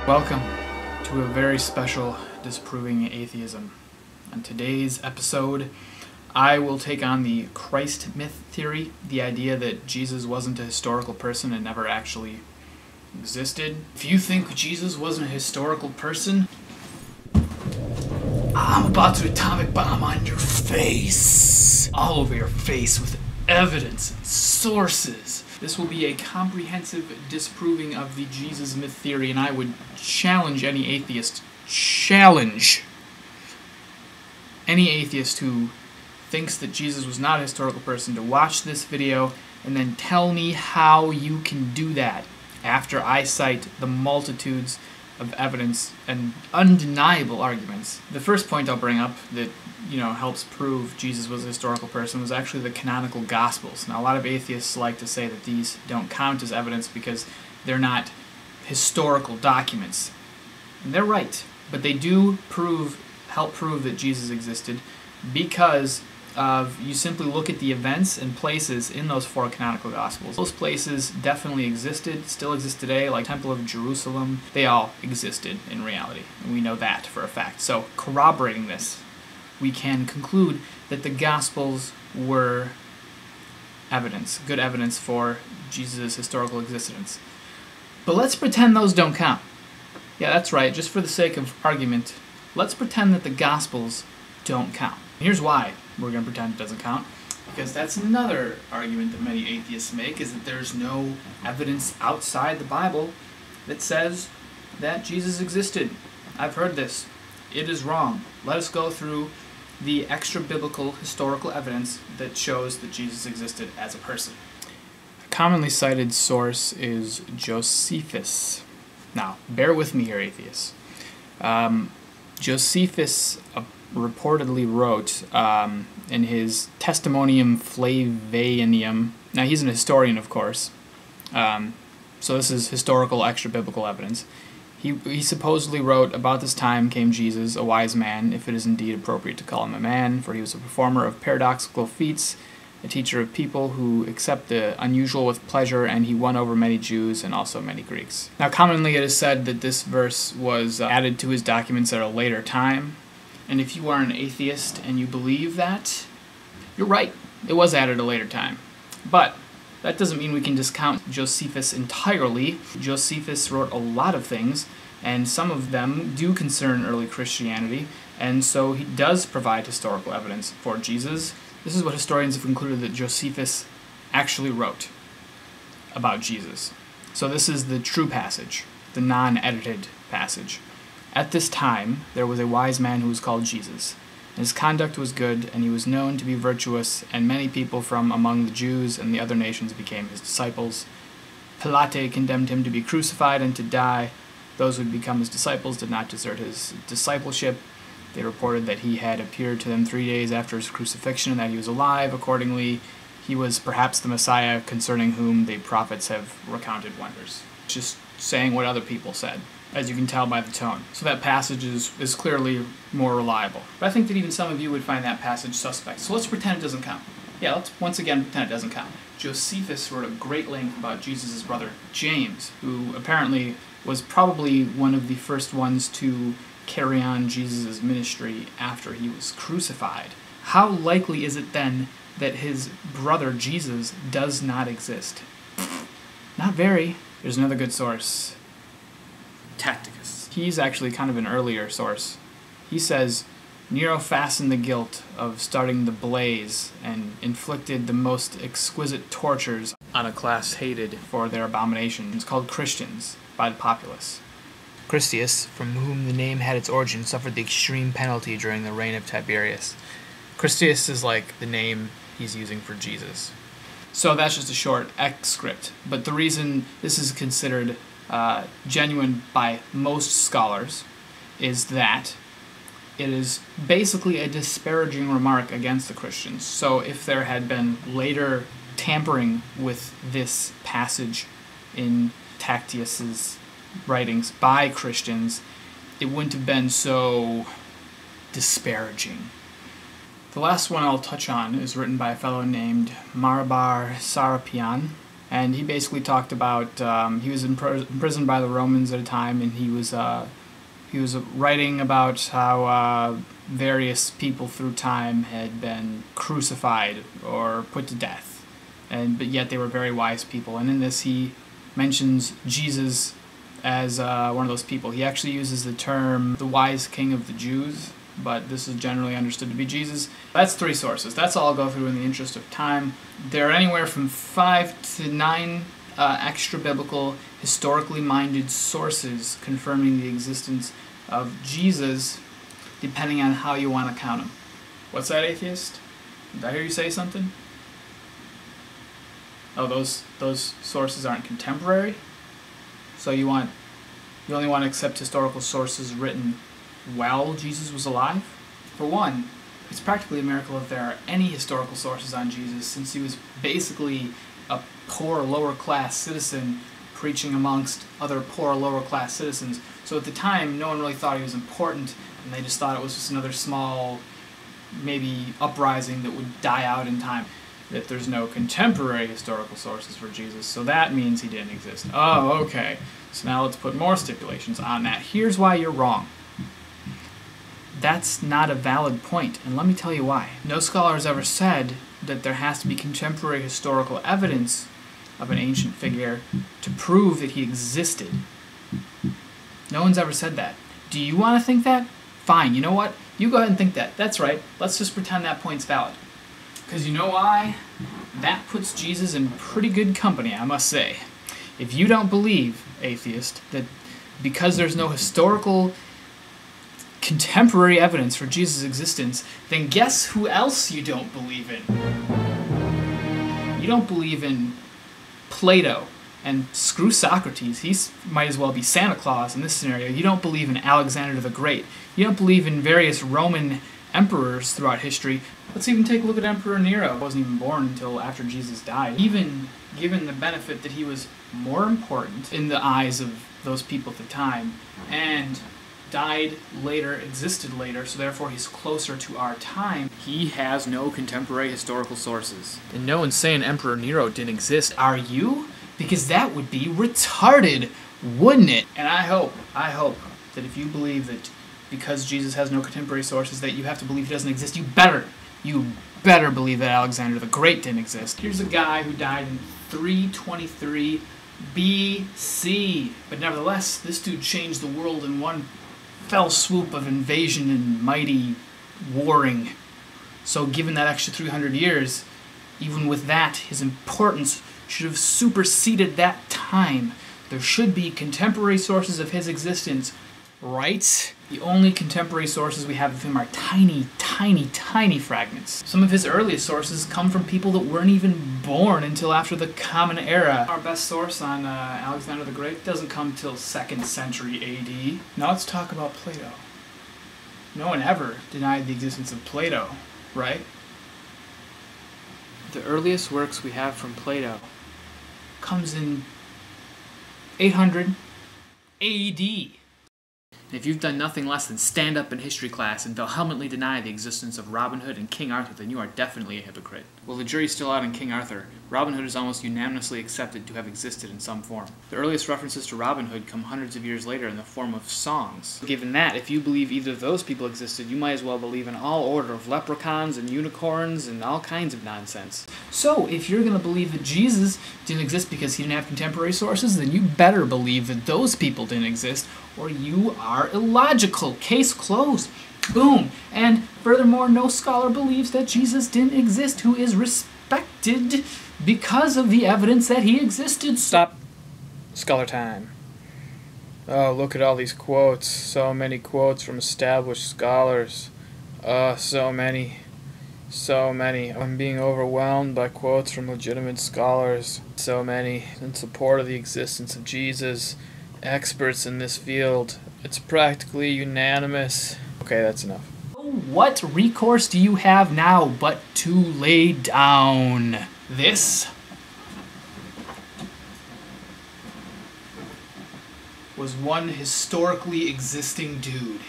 Welcome to a very special Disproving Atheism. On today's episode, I will take on the Christ myth theory, the idea that Jesus wasn't a historical person and never actually existed. If you think Jesus wasn't a historical person, I'm about to atomic bomb on your face. All over your face with evidence and sources. This will be a comprehensive disproving of the Jesus myth theory, and I would challenge any atheist who thinks that Jesus was not a historical person to watch this video and then tell me how you can do that after I cite the multitudes of evidence and undeniable arguments. The first point I'll bring up that helps prove Jesus was a historical person was actually the Canonical Gospels. Now, a lot of atheists like to say that these don't count as evidence because they're not historical documents. And they're right, but they do help prove that Jesus existed because you simply look at the events and places in those four Canonical Gospels. Those places definitely existed, still exist today, like Temple of Jerusalem. They all existed in reality, and we know that for a fact. So, corroborating this, we can conclude that the Gospels were evidence, good evidence for Jesus' historical existence. But let's pretend those don't count. Yeah, that's right, just for the sake of argument, let's pretend that the Gospels don't count. Here's why we're going to pretend it doesn't count. Because that's another argument that many atheists make, is that there's no evidence outside the Bible that says that Jesus existed. I've heard this. It is wrong. Let us go through the extra-biblical historical evidence that shows that Jesus existed as a person. A commonly cited source is Josephus. Now, bear with me here, atheists. Josephus reportedly wrote in his Testimonium Flavianum. Now, he's an historian, of course, so this is historical extra-biblical evidence. He supposedly wrote, "About this time came Jesus, a wise man, if it is indeed appropriate to call him a man, for he was a performer of paradoxical feats, a teacher of people who accept the unusual with pleasure, and he won over many Jews and also many Greeks." Now, commonly it is said that this verse was added to his documents at a later time, and if you are an atheist and you believe that, you're right. It was added at a later time. But that doesn't mean we can discount Josephus entirely. Josephus wrote a lot of things, and some of them do concern early Christianity, and so he does provide historical evidence for Jesus. This is what historians have concluded that Josephus actually wrote about Jesus. So this is the true passage, the non-edited passage. "At this time, there was a wise man who was called Jesus. His conduct was good, and he was known to be virtuous, and many people from among the Jews and the other nations became his disciples. Pilate condemned him to be crucified and to die. Those who had become his disciples did not desert his discipleship. They reported that he had appeared to them 3 days after his crucifixion and that he was alive. Accordingly, he was perhaps the Messiah, concerning whom the prophets have recounted wonders." Just saying what other people said, as you can tell by the tone. So that passage is clearly more reliable. But I think that even some of you would find that passage suspect. So let's pretend it doesn't count. Yeah, let's once again pretend it doesn't count. Josephus wrote a great length about Jesus' brother James, who apparently was probably one of the first ones to carry on Jesus' ministry after he was crucified. How likely is it then that his brother Jesus does not exist? Not very. There's another good source. Tacitus. He's actually kind of an earlier source. He says, "Nero fastened the guilt of starting the blaze and inflicted the most exquisite tortures on a class hated for their abominations, called Christians, by the populace. Christius, from whom the name had its origin, suffered the extreme penalty during the reign of Tiberius." Christius is like the name he's using for Jesus. So that's just a short excerpt. But the reason this is considered genuine by most scholars is that it is basically a disparaging remark against the Christians. So if there had been later tampering with this passage in Tacitus's writings by Christians, it wouldn't have been so disparaging. The last one I'll touch on is written by a fellow named Marabar Sarapian. And he basically talked about, he was imprisoned by the Romans at a time, and he was writing about how various people through time had been crucified or put to death, but yet they were very wise people. And in this he mentions Jesus as one of those people. He actually uses the term the wise king of the Jews, but this is generally understood to be Jesus. That's 3 sources. That's all I'll go through in the interest of time. There are anywhere from 5 to 9 extra-biblical, historically minded sources confirming the existence of Jesus, depending on how you want to count them. What's that, atheist? Did I hear you say something? Oh, those sources aren't contemporary? So you only want to accept historical sources written while Jesus was alive? For one, it's practically a miracle if there are any historical sources on Jesus, since he was basically a poor lower-class citizen preaching amongst other poor lower-class citizens. So at the time, no one really thought he was important, and they just thought it was just another small, maybe uprising that would die out in time. That there's no contemporary historical sources for Jesus, so that means he didn't exist. Oh, okay. So now let's put more stipulations on that. Here's why you're wrong. That's not a valid point, and let me tell you why. No scholar has ever said that there has to be contemporary historical evidence of an ancient figure to prove that he existed. No one's ever said that. Do you want to think that? Fine, you know what? You go ahead and think that. That's right. Let's just pretend that point's valid. Because you know why? That puts Jesus in pretty good company, I must say. If you don't believe, atheist, that because there's no historical contemporary evidence for Jesus' existence, then guess who else you don't believe in? You don't believe in Plato, and screw Socrates. He might as well be Santa Claus in this scenario. You don't believe in Alexander the Great. You don't believe in various Roman emperors throughout history. Let's even take a look at Emperor Nero. He wasn't even born until after Jesus died. Even given the benefit that he was more important in the eyes of those people at the time, and died later, existed later, so therefore he's closer to our time, he has no contemporary historical sources. And no one's saying Emperor Nero didn't exist. Are you? Because that would be retarded, wouldn't it? And I hope that if you believe that because Jesus has no contemporary sources that you have to believe he doesn't exist, you better believe that Alexander the Great didn't exist. Here's a guy who died in 323 BC. But nevertheless, this dude changed the world in one fell swoop of invasion and mighty warring. So given that extra 300 years, even with that, his importance should have superseded that time. There should be contemporary sources of his existence, right? The only contemporary sources we have of him are tiny, tiny, tiny fragments. Some of his earliest sources come from people that weren't even born until after the Common Era. Our best source on Alexander the Great doesn't come till 2nd century AD. Now let's talk about Plato. No one ever denied the existence of Plato, right? The earliest works we have from Plato comes in 800 AD. If you've done nothing less than stand up in history class and vehemently deny the existence of Robin Hood and King Arthur, then you are definitely a hypocrite. Well, the jury's still out on King Arthur. Robin Hood is almost unanimously accepted to have existed in some form. The earliest references to Robin Hood come hundreds of years later in the form of songs. Given that, if you believe either of those people existed, you might as well believe in all order of leprechauns and unicorns and all kinds of nonsense. So, if you're going to believe that Jesus didn't exist because he didn't have contemporary sources, then you better believe that those people didn't exist, or you are illogical. Case closed. Boom. And furthermore, no scholar believes that Jesus didn't exist who is respected because of the evidence that he existed. Stop. Scholar time. Oh, look at all these quotes. So many quotes from established scholars. So many. So many. I'm being overwhelmed by quotes from legitimate scholars. So many. In support of the existence of Jesus. Experts in this field. It's practically unanimous. Okay, that's enough. What recourse do you have now but to lay down this? Was one historically existing dude.